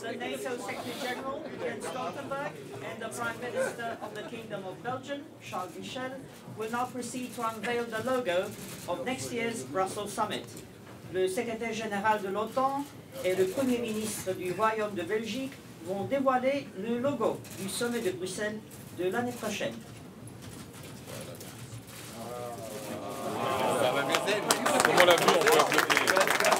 The NATO Secretary General, Jens Stoltenberg, and the Prime Minister of the Kingdom of Belgium, Charles Michel, will now proceed to unveil the logo of next year's Brussels Summit. Le secrétaire général de l'OTAN et le Premier ministre du Royaume de Belgique vont dévoiler le logo du sommet de Bruxelles de l'année prochaine. Comme on l'a vu, on peut applaudir. On l'a vu.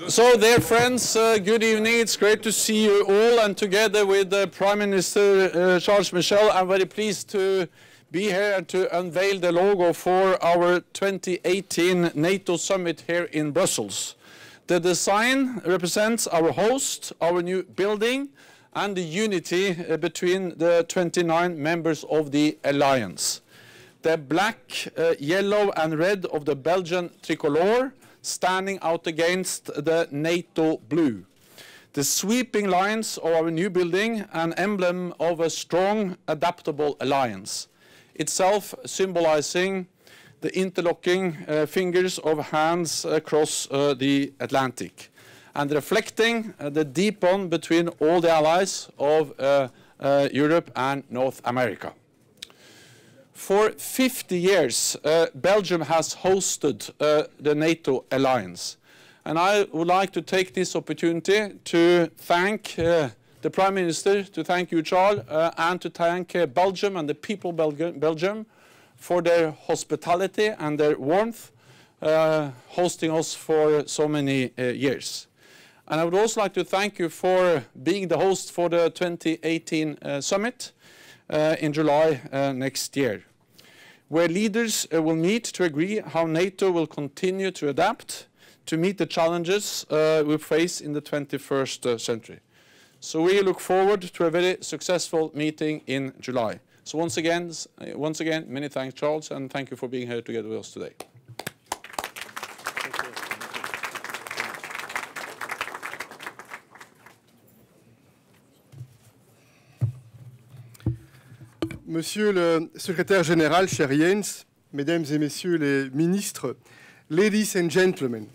So, dear friends, good evening. It's great to see you all, and together with Prime Minister Charles Michel, I'm very pleased to be here and to unveil the logo for our 2018 NATO summit here in Brussels. The design represents our host, our new building, and the unity between the 29 members of the alliance. The black, yellow and red of the Belgian tricolor standing out against the NATO blue. The sweeping lines of our new building, an emblem of a strong, adaptable alliance, itself symbolizing the interlocking fingers of hands across the Atlantic, and reflecting the deep bond between all the allies of Europe and North America. For 50 years, Belgium has hosted the NATO alliance. And I would like to take this opportunity to thank the Prime Minister, to thank you, Charles, and to thank Belgium and the people of Belgium for their hospitality and their warmth, hosting us for so many years. And I would also like to thank you for being the host for the 2018 summit in July next year, where leaders will meet to agree how NATO will continue to adapt to meet the challenges we face in the 21st century. So we look forward to a very successful meeting in July. So once again, many thanks, Charles, and thank you for being here together with us today. Monsieur le secrétaire général, cher Jens, mesdames et messieurs les ministres, ladies and gentlemen,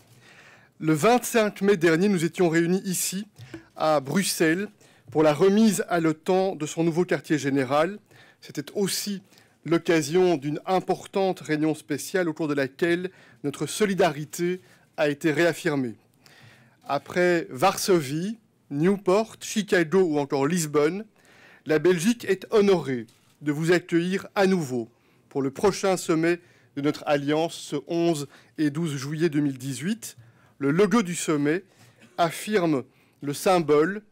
le 25 mai dernier, nous étions réunis ici, à Bruxelles, pour la remise à l'OTAN de son nouveau quartier général. C'était aussi l'occasion d'une importante réunion spéciale au cours de laquelle notre solidarité a été réaffirmée. Après Varsovie, Newport, Chicago ou encore Lisbonne, la Belgique est honorée de vous accueillir à nouveau pour le prochain sommet de notre alliance ce 11 et 12 juillet 2018. Le logo du sommet affirme le symbole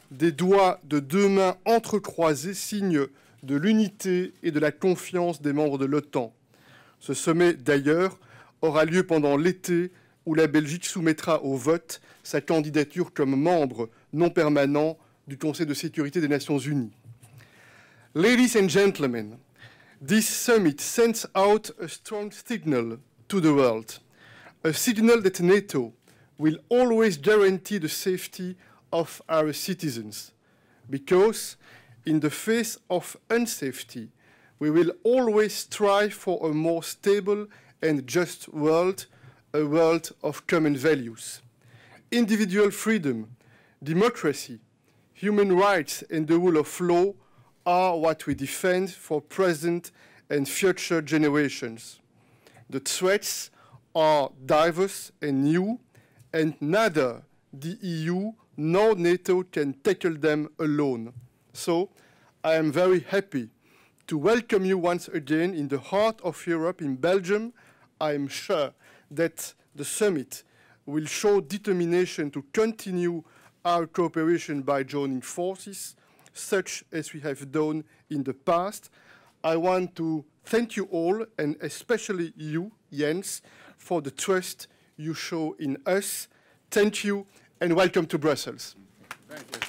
des doigts de deux mains entrecroisées, signe de l'unité et de la confiance des membres de l'OTAN. Ce sommet, d'ailleurs, aura lieu pendant l'été où la Belgique soumettra au vote sa candidature comme membre non permanent du Conseil de sécurité des Nations Unies. Ladies and gentlemen, this summit sends out a strong signal to the world, a signal that NATO will always guarantee the safety of our citizens, because in the face of unsafety, we will always strive for a more stable and just world, a world of common values. Individual freedom, democracy, human rights and the rule of law are what we defend for present and future generations. The threats are diverse and new, and neither the EU nor NATO can tackle them alone. So, I am very happy to welcome you once again in the heart of Europe, in Belgium. I am sure that the summit will show determination to continue our cooperation by joining forces, such as we have done in the past. I want to thank you all, and especially you, Jens, for the trust you show in us. Thank you, and welcome to Brussels. Thank you.